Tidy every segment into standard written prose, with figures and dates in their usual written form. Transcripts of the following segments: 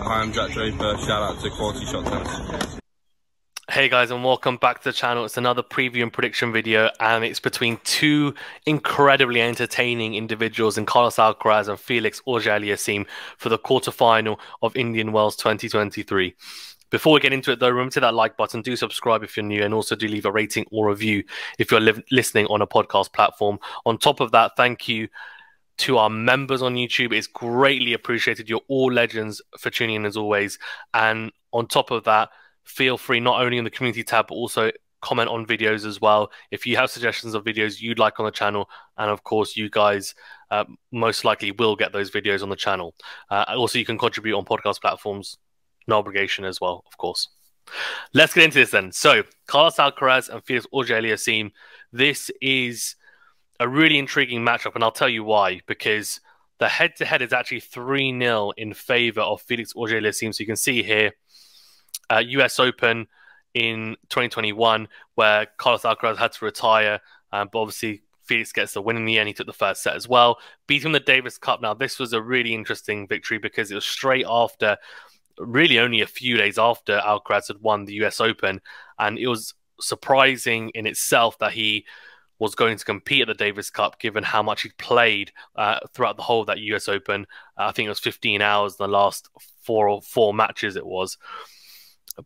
Hi, I'm Jack Draper. Shout out to QualityShot Tennis. Hey guys, and welcome back to the channel. It's another preview and prediction video, and it's between two incredibly entertaining individuals in Carlos Alcaraz and Felix Auger Aliassime for the quarterfinal of Indian Wells 2023. Before we get into it though, remember to hit that like button, do subscribe if you're new, and also do leave a rating or review if you're listening on a podcast platform. On top of that, thank you to our members on YouTube. It's greatly appreciated. You're all legends for tuning in as always. And on top of that, feel free not only in the community tab, but also comment on videos as well. If you have suggestions of videos you'd like on the channel, and of course you guys most likely will get those videos on the channel. Also, you can contribute on podcast platforms. No obligation as well, of course. Let's get into this then. So, Carlos Alcaraz and Felix Auger Aliassime. This is a really intriguing matchup, and I'll tell you why. Because the head-to-head is actually 3-0 in favor of Felix Auger Aliassime. So you can see here, US Open in 2021, where Carlos Alcaraz had to retire, but obviously Felix gets the win in the end. He took the first set as well, beating the Davis Cup. Now, this was a really interesting victory because it was straight after, really only a few days after Alcaraz had won the US Open, and it was surprising in itself that he was going to compete at the Davis Cup, given how much he'd played throughout the whole of that US Open. I think it was 15 hours in the last four matches it was.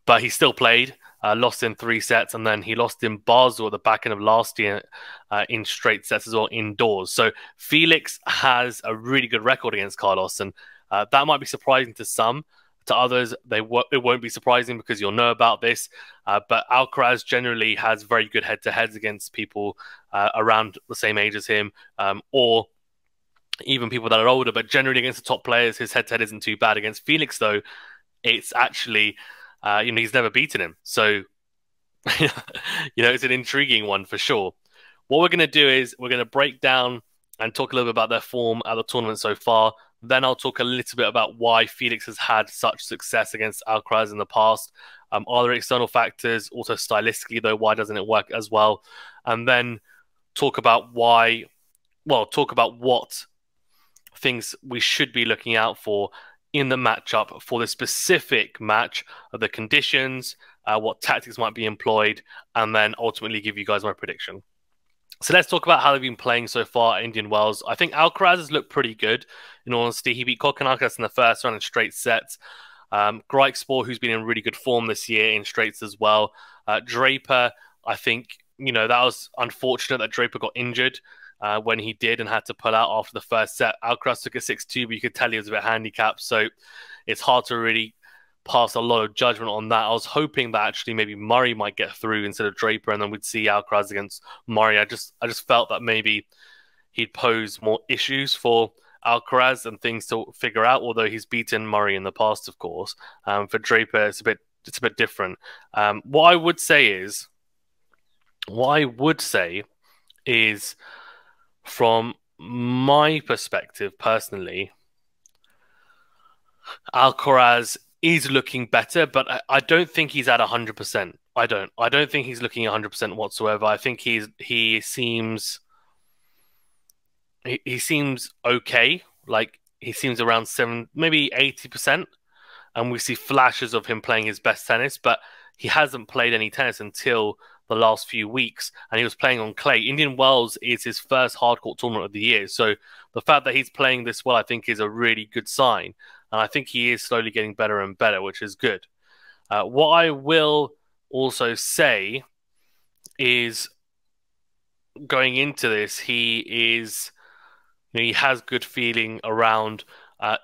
But he still played, lost in 3 sets, and then he lost in Basel at the back end of last year in straight sets as well, indoors. So Felix has a really good record against Carlos, and that might be surprising to some. To others, it won't be surprising because you'll know about this. But Alcaraz generally has very good head-to-heads against people around the same age as him, or even people that are older. But generally against the top players, his head-to-head isn't too bad. Against Felix, though, it's actually, he's never beaten him. So, it's an intriguing one for sure. What we're going to do is we're going to break down and talk a little bit about their form at the tournament so far. Then I'll talk a little bit about why Felix has had such success against Alcaraz in the past. Are there external factors? Also stylistically, though, why doesn't it work as well? And then talk about talk about what things we should be looking out for in the matchup for the specific match, of the conditions, what tactics might be employed, and then ultimately give you guys my prediction. So let's talk about how they've been playing so far at Indian Wells. I think Alcaraz has looked pretty good, in all honesty. He beat Alcaraz in the first round in straight sets. Grykspor, who's been in really good form this year in straights as well. Draper, I think, that was unfortunate that Draper got injured when he did and had to pull out after the first set. Alcaraz took a 6-2, but you could tell he was a bit handicapped, so it's hard to really pass a lot of judgment on that. I was hoping that actually maybe Murray might get through instead of Draper, and then we'd see Alcaraz against Murray. I just felt that maybe he'd pose more issues for Alcaraz and things to figure out, although he's beaten Murray in the past, of course. For Draper, it's a bit different. What I would say is, from my perspective personally, Alcaraz is looking better, but I don't think he's at 100%. I don't think he's looking 100% whatsoever. I think he seems okay. Like, he seems around 80%, and we see flashes of him playing his best tennis, but he hasn't played any tennis until the last few weeks, and he was playing on clay. Indian Wells is his first hardcourt tournament of the year, so the fact that he's playing this well, I think, is a really good sign. And I think he is slowly getting better and better, which is good. What I will also say is, going into this, he has good feeling around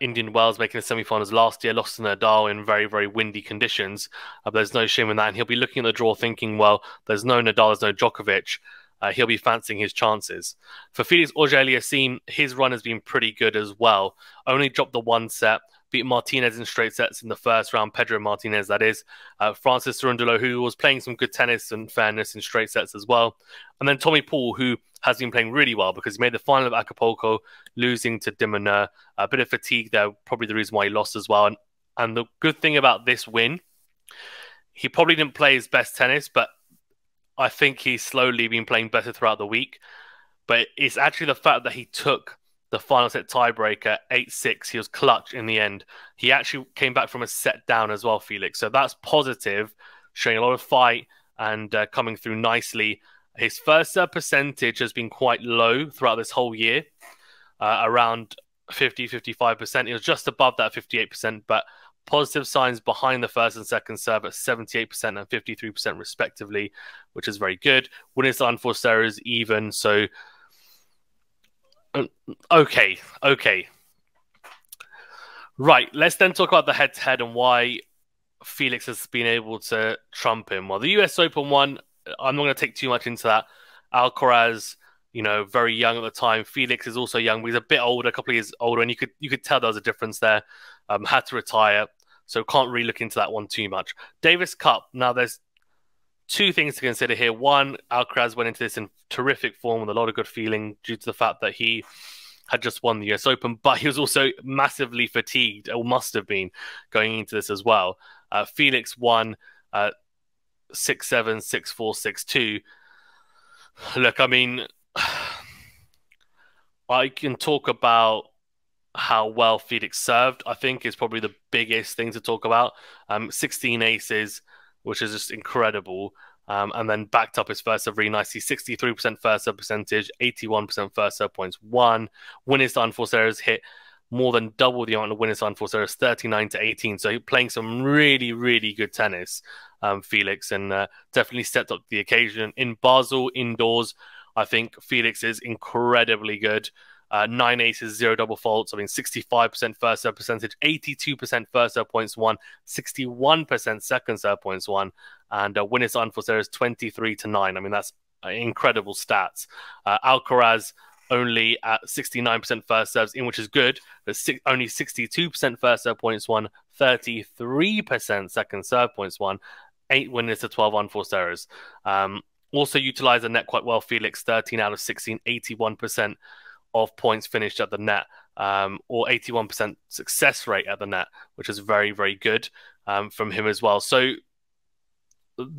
Indian Wells making the semi-finals last year, lost to Nadal in very, very windy conditions. There's no shame in that. And he'll be looking at the draw thinking, well, there's no Nadal, there's no Djokovic. He'll be fancying his chances. For Felix Auger Aliassime, his run has been pretty good as well. Only dropped the 1 set, beat Martinez in straight sets in the first round, Pedro Martinez, that is. Francis Cerundolo, who was playing some good tennis and fairness in straight sets as well. And then Tommy Paul, who has been playing really well because he made the final of Acapulco, losing to de Minaur. A bit of fatigue there, probably the reason why he lost as well. And the good thing about this win, he probably didn't play his best tennis, but I think he's slowly been playing better throughout the week. But it's actually the fact that he took the final set tiebreaker, 8-6. He was clutch in the end. He actually came back from a set down as well, Felix. So that's positive, showing a lot of fight and coming through nicely. His first serve percentage has been quite low throughout this whole year, around 50-55%. It was just above that 58%, but positive signs behind the first and second serve at 78% and 53% respectively, which is very good. Winning style unforced errors even, so okay. Right, let's then talk about the head-to-head and why Felix has been able to trump him. Well, the US Open one, I'm not going to take too much into that. Alcaraz, very young at the time. Felix is also young, but he's a bit older, a couple of years older, and you could tell there was a difference there. Had to retire, so can't really look into that one too much. Davis Cup. Now, there's two things to consider here. One, Alcaraz went into this in terrific form with a lot of good feeling due to the fact that he had just won the US Open, but he was also massively fatigued, or must have been, going into this as well. Felix won 6-7, 6-4, 6-2. Look, I mean, I can talk about how well Felix served, I think, is probably the biggest thing to talk about. 16 aces, which is just incredible. And then backed up his first serve really nicely. 63% first serve percentage, 81% first serve points won. Winning style unforced errors hit more than double the amount of winning style unforced errors, 39-18. So he's playing some really, really good tennis, Felix, and definitely stepped up to the occasion. In Basel, indoors, I think Felix is incredibly good. 9 aces, 0 double faults. I mean, 65% first serve percentage, 82% first serve points won, 61% second serve points won, and winning style unforced errors 23-9. I mean, that's incredible stats. Alcaraz only at 69% first serves in, which is good, but only 62% first serve points won, 33% second serve points won, 8 winners to 12 unforced errors. Also utilized the net quite well, Felix, 13 out of 16, 81% of points finished at the net, or 81% success rate at the net, which is very, very good from him as well. So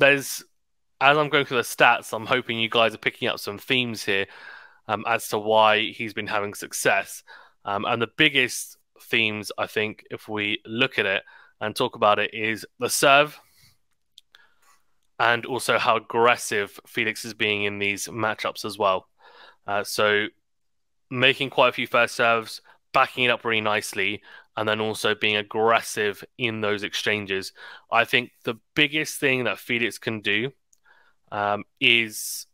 as I'm going through the stats, I'm hoping you guys are picking up some themes here as to why he's been having success. And the biggest themes, I think, if we look at it and talk about it, is the serve and also how aggressive Felix is being in these matchups as well. So making quite a few first serves, backing it up really nicely, and then also being aggressive in those exchanges. I think the biggest thing that Felix can do is...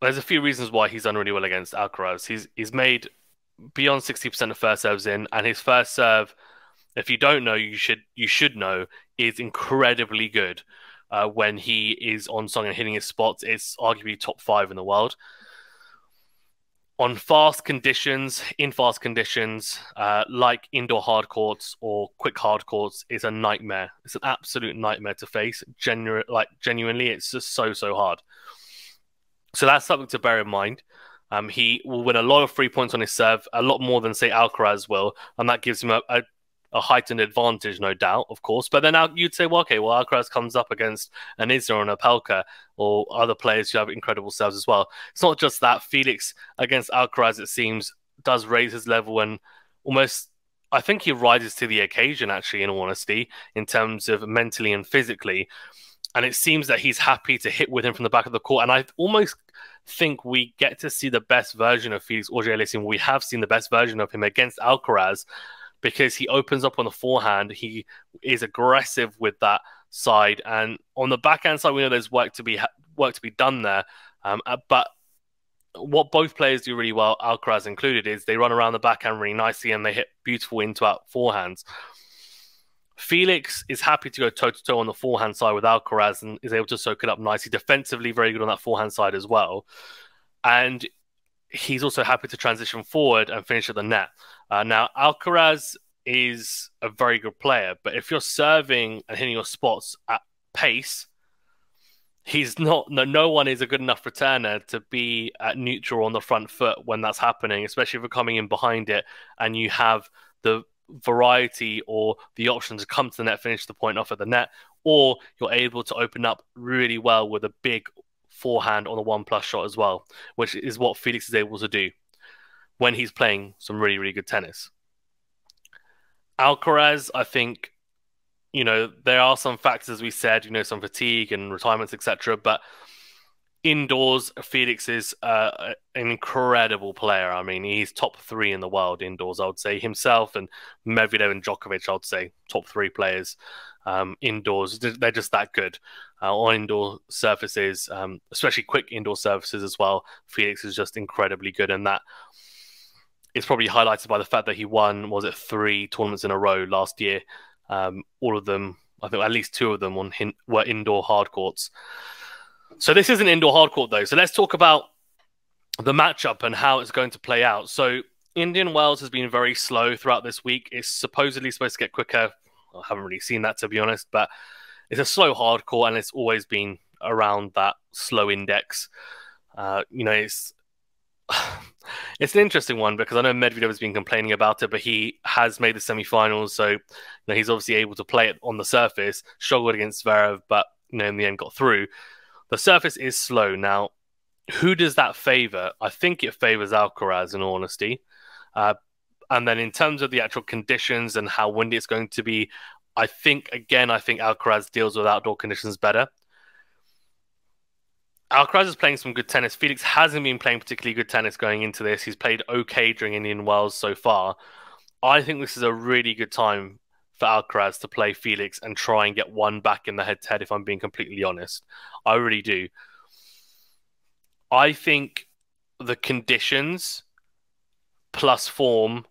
There's a few reasons why he's done really well against Alcaraz. He's made beyond 60% of first serves in, and his first serve, if you don't know, you should know, is incredibly good. When he is on song and hitting his spots, it's arguably top 5 in the world. On fast conditions, like indoor hard courts or quick hard courts, is a nightmare. It's an absolute nightmare to face. Genuinely, it's just so hard. So that's something to bear in mind. He will win a lot of free points on his serve, a lot more than, say, Alcaraz will, and that gives him a heightened advantage, no doubt, of course. But then you'd say, well, okay, well, Alcaraz comes up against an Isner and a Pelka or other players who have incredible serves as well. It's not just that. Felix against Alcaraz, it seems, does raise his level and almost, I think he rises to the occasion, actually, in all honesty, in terms of mentally and physically. And it seems that he's happy to hit with him from the back of the court. And I almost think we get to see the best version of Felix Auger Aliassime. We have seen the best version of him against Alcaraz because he opens up on the forehand. He is aggressive with that side. And on the backhand side, we know there's work to be done there. But what both players do really well, Alcaraz included, is they run around the backhand really nicely and they hit beautiful into-out forehands. Felix is happy to go toe-to-toe on the forehand side with Alcaraz and is able to soak it up nicely. Defensively, very good on that forehand side as well. And he's also happy to transition forward and finish at the net. Now, Alcaraz is a very good player, but if you're serving and hitting your spots at pace, he's not. No one is a good enough returner to be at neutral on the front foot when that's happening, especially if you're coming in behind it and you have the variety or the option to come to the net, finish the point off at the net, or you're able to open up really well with a big forehand on the 1+ shot as well, which is what Felix is able to do when he's playing some really, really good tennis. Alcaraz, I think, there are some factors, as we said, some fatigue and retirements, etc. But indoors, Felix is an incredible player. I mean, he's top 3 in the world indoors, I would say. Himself and Medvedev and Djokovic, I would say, top 3 players indoors. They're just that good on indoor surfaces, especially quick indoor surfaces as well. Felix is just incredibly good, and that is probably highlighted by the fact that he won, 3 tournaments in a row last year. All of them, I think at least 2 of them were indoor hard courts. So this is an indoor hard court, though. So let's talk about the matchup and how it's going to play out. So Indian Wells has been very slow throughout this week. It's supposedly supposed to get quicker. I haven't really seen that, to be honest, but it's a slow hard court, and it's always been around that slow index. It's an interesting one because I know Medvedev has been complaining about it, but he has made the semi-finals, so he's obviously able to play it on the surface. Struggled against Zverev, but in the end got through. The surface is slow. Now, who does that favor? I think it favors Alcaraz, in all honesty. And then in terms of the actual conditions and how windy it's going to be, I think Alcaraz deals with outdoor conditions better. Alcaraz is playing some good tennis. Felix hasn't been playing particularly good tennis going into this. He's played okay during Indian Wells so far. I think this is a really good time for Alcaraz to play Felix and try and get one back in the head-to-head, if I'm being completely honest. I really do. I think the conditions plus form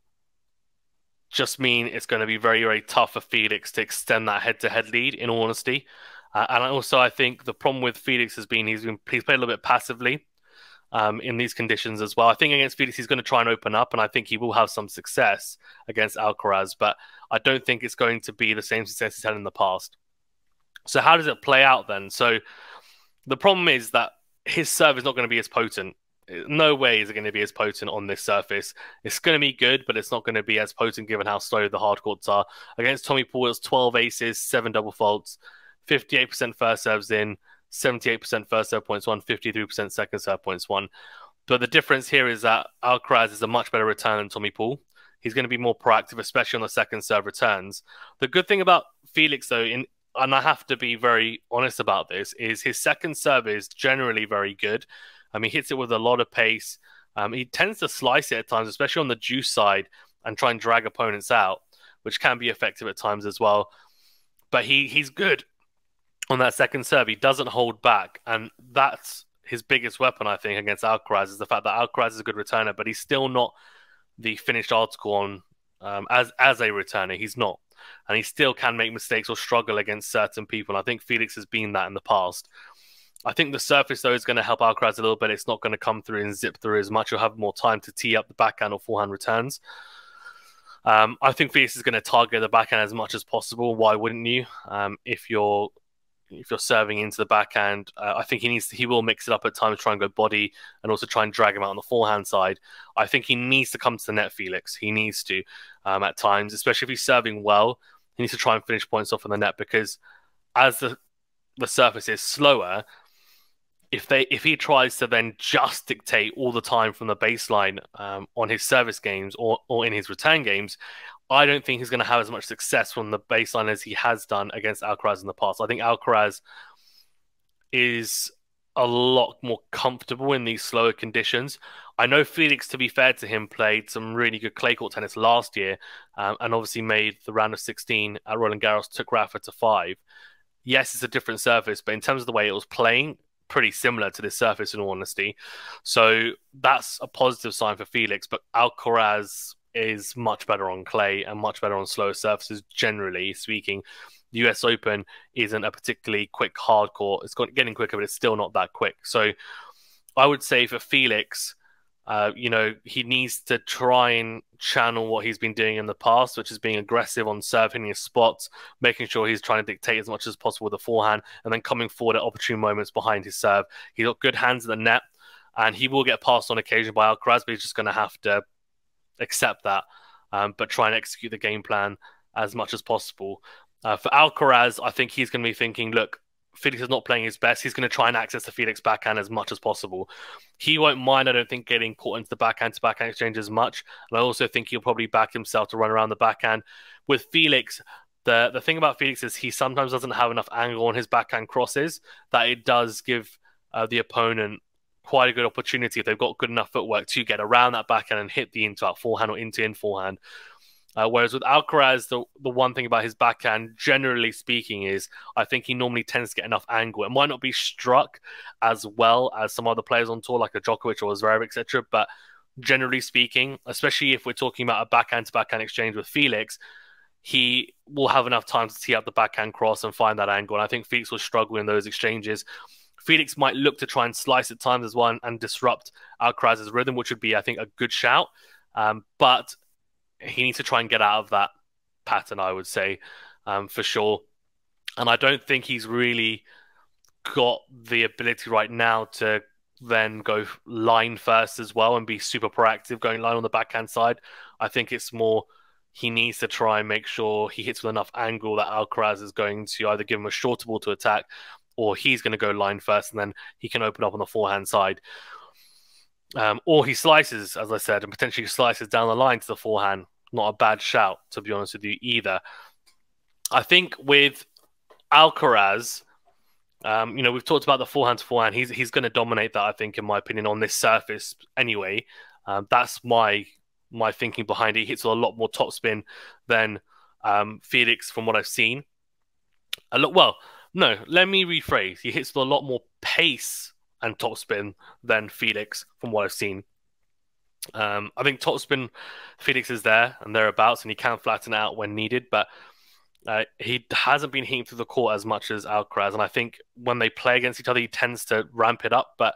just mean it's going to be very, very tough for Felix to extend that head-to-head lead, in all honesty. And also, I think the problem with Felix has been he's played a little bit passively in these conditions as well. I think against Felix, he's going to try and open up, and I think he will have some success against Alcaraz, but I don't think it's going to be the same success he's had in the past. So how does it play out then? So the problem is that his serve is not going to be as potent. No way is it going to be as potent on this surface. It's going to be good, but it's not going to be as potent given how slow the hard courts are. Against Tommy Paul, it was 12 aces, 7 double faults, 58% first serves in, 78% first serve points won, 53% second serve points won. But the difference here is that Alcaraz is a much better return than Tommy Paul. He's going to be more proactive, especially on the second serve returns. The good thing about Felix, though, and I have to be very honest about this, is his second serve is generally very good. He hits it with a lot of pace. He tends to slice it at times, especially on the juice side, and try and drag opponents out, which can be effective at times as well. But he's good on that second serve. He doesn't hold back, and that's his biggest weapon, I think, against Alcaraz, is the fact that Alcaraz is a good returner, but he's still not the finished article on as a returner. He's not, and he still can make mistakes or struggle against certain people. And I think Felix has been that in the past. I think the surface, though, is going to help Alcaraz a little bit. It's not going to come through and zip through as much. You'll have more time to tee up the backhand or forehand returns. I think Felix is going to target the backhand as much as possible. Why wouldn't you? If you're serving into the backhand, I think he will mix it up at times, try and go body, and also try and drag him out on the forehand side. I think he needs to come to the net, Felix. He needs to at times, especially if he's serving well. He needs to try and finish points off on the net, because as the surface is slower, if he tries to then just dictate all the time from the baseline on his service games or in his return games, I don't think he's going to have as much success from the baseline as he has done against Alcaraz in the past. I think Alcaraz is a lot more comfortable in these slower conditions. I know Felix, to be fair to him, played some really good clay court tennis last year and obviously made the round of 16 at Roland Garros, took Rafa to 5. Yes, it's a different surface, but in terms of the way it was playing, pretty similar to this surface, in all honesty. So that's a positive sign for Felix, but Alcaraz is much better on clay and much better on slower surfaces, generally speaking. The US Open isn't a particularly quick hard court. It's getting quicker, but it's still not that quick. So I would say for Felix, he needs to try and channel what he's been doing in the past, which is being aggressive on serve, hitting his spots, making sure he's trying to dictate as much as possible with the forehand, and then coming forward at opportune moments behind his serve. He's got good hands at the net, and he will get passed on occasion by Alcaraz, but he's just going to have to accept that, but try and execute the game plan as much as possible. For Alcaraz, I think he's going to be thinking, look, Felix is not playing his best, he's going to try and access the Felix backhand as much as possible. He won't mind, I don't think, getting caught into the backhand-to-backhand exchange as much. And I also think he'll probably back himself to run around the backhand. With Felix, the thing about Felix is he sometimes doesn't have enough angle on his backhand crosses that it does give the opponent quite a good opportunity, if they've got good enough footwork, to get around that backhand and hit the into-out forehand or into-in forehand. Whereas with Alcaraz, the one thing about his backhand, generally speaking, is I think he normally tends to get enough angle. It might not be struck as well as some other players on tour, like a Djokovic or a Zverev, etc. But generally speaking, especially if we're talking about a backhand-to-backhand exchange with Felix, he will have enough time to tee up the backhand cross and find that angle. And I think Felix will struggle in those exchanges. Felix might look to try and slice at times as well and disrupt Alcaraz's rhythm, which would be, I think, a good shout. But he needs to try and get out of that pattern, I would say, for sure. And I don't think he's really got the ability right now to then go line first as well and be super proactive going line on the backhand side. I think it's more he needs to try and make sure he hits with enough angle that Alcaraz is going to either give him a shorter ball to attack, or he's going to go line first and then he can open up on the forehand side. Or he slices, as I said, and potentially slices down the line to the forehand. Not a bad shout, to be honest with you, either. I think with Alcaraz, we've talked about the forehand to forehand. He's going to dominate that, I think, in my opinion, on this surface anyway. That's my thinking behind it. He hits with a lot more topspin than Felix, from what I've seen. No, let me rephrase. He hits with a lot more pace and topspin than Felix, from what I've seen. I think topspin, Felix is there and thereabouts, and he can flatten out when needed, but he hasn't been hitting through the court as much as Alcaraz. And I think when they play against each other, he tends to ramp it up, but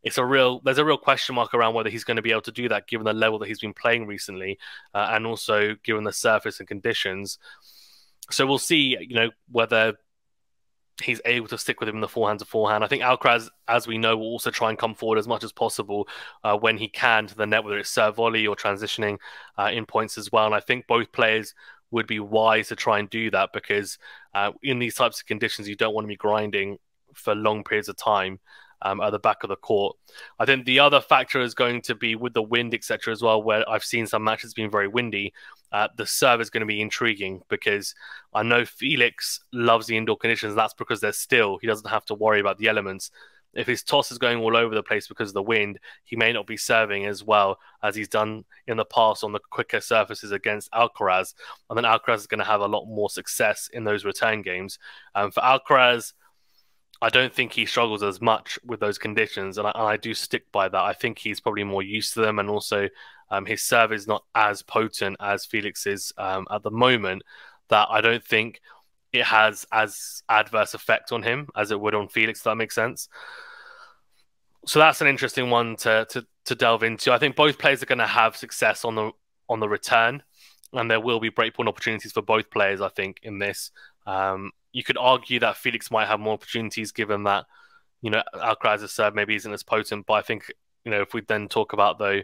there's a real question mark around whether he's going to be able to do that, given the level that he's been playing recently, and also given the surface and conditions. So we'll see, whether he's able to stick with him in the forehand to forehand. I think Alcaraz, as we know, will also try and come forward as much as possible when he can to the net, whether it's serve volley or transitioning in points as well. And I think both players would be wise to try and do that, because in these types of conditions, you don't want to be grinding for long periods of time at the back of the court. I think the other factor is going to be with the wind, etc. as well, where I've seen some matches being very windy. The serve is going to be intriguing, because I know Felix loves the indoor conditions. That's because they're still. He doesn't have to worry about the elements. If his toss is going all over the place because of the wind, he may not be serving as well as he's done in the past on the quicker surfaces against Alcaraz. And then Alcaraz is going to have a lot more success in those return games. For Alcaraz, I don't think he struggles as much with those conditions, and I do stick by that. I think he's probably more used to them, and also his serve is not as potent as Felix is at the moment, that I don't think it has as adverse effect on him as it would on Felix, if that makes sense. So that's an interesting one to delve into. I think both players are going to have success on the return, and there will be breakpoint opportunities for both players, I think, in this. You could argue that Felix might have more opportunities, given that, Alcaraz's serve maybe isn't as potent. But I think, if we then talk about, though,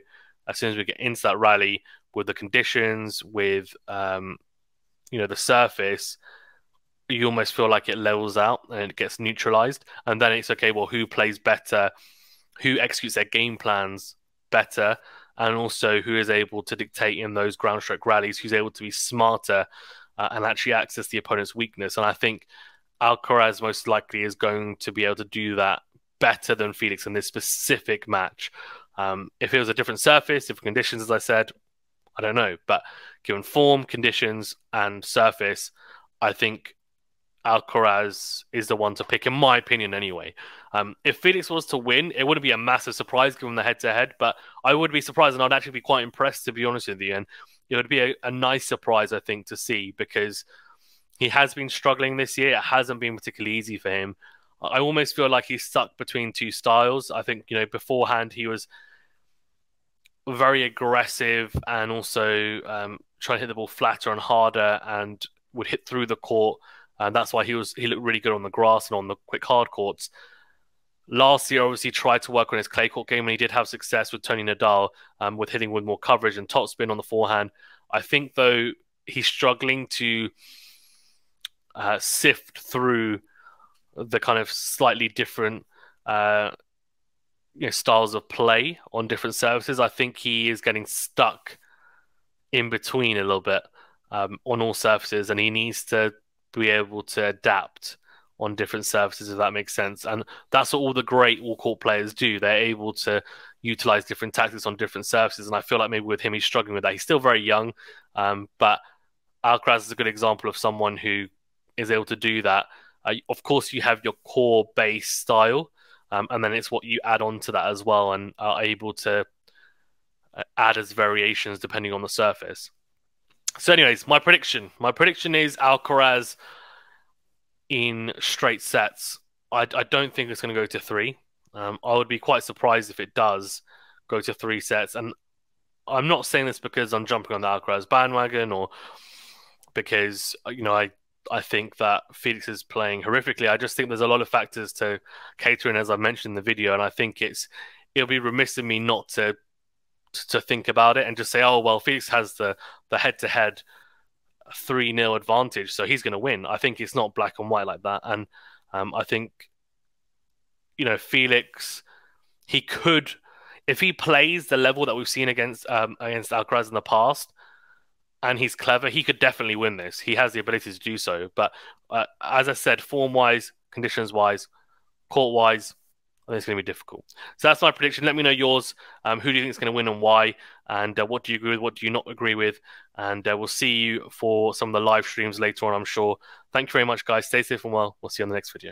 as soon as we get into that rally, with the conditions, with, the surface, you almost feel like it levels out and it gets neutralized. And then it's, okay, well, who plays better? Who executes their game plans better? And also who is able to dictate in those ground stroke rallies, who's able to be smarter and actually access the opponent's weakness. And I think Alcaraz most likely is going to be able to do that better than Felix in this specific match. If it was a different surface, different conditions, as I said, I don't know. But given form, conditions, and surface, I think Alcaraz is the one to pick, in my opinion, anyway. If Felix was to win, it wouldn't be a massive surprise given the head-to-head, but I would be surprised, and I'd actually be quite impressed, to be honest with you. And it would be a nice surprise, I think, to see, because he has been struggling this year. It hasn't been particularly easy for him. I almost feel like he's stuck between two styles. I think, beforehand he was very aggressive and also trying to hit the ball flatter and harder and would hit through the court. And that's why he looked really good on the grass and on the quick hard courts. Last year, obviously, tried to work on his clay court game, and he did have success with Tony Nadal with hitting with more coverage and topspin on the forehand. I think, though, he's struggling to sift through the kind of slightly different styles of play on different surfaces. I think he is getting stuck in between a little bit on all surfaces, and he needs to be able to adapt on different surfaces, if that makes sense. And that's what all the great all-court players do. They're able to utilize different tactics on different surfaces, and I feel like maybe with him, he's struggling with that. He's still very young, but Alcaraz is a good example of someone who is able to do that. Of course, you have your core base style, and then it's what you add on to that as well, and are able to add as variations depending on the surface. So anyways, my prediction is Alcaraz in straight sets. I don't think it's going to go to 3. I would be quite surprised if it does go to 3 sets. And I'm not saying this because I'm jumping on the Alcaraz bandwagon or because, I think that Felix is playing horrifically. I just think there's a lot of factors to cater in, as I mentioned in the video, and I think it'll be remiss of me not to think about it and just say, oh, well, Felix has the head-to-head 3-0 advantage, so he's going to win. I think it's not black and white like that. And I think, Felix, he could, if he plays the level that we've seen against Alcaraz in the past, and he's clever, he could definitely win this. He has the ability to do so. But as I said, form-wise, conditions-wise, court-wise, I think it's going to be difficult. So that's my prediction. Let me know yours. Who do you think is going to win and why? And what do you agree with? What do you not agree with? And we'll see you for some of the live streams later on, I'm sure. Thank you very much, guys. Stay safe and well. We'll see you on the next video.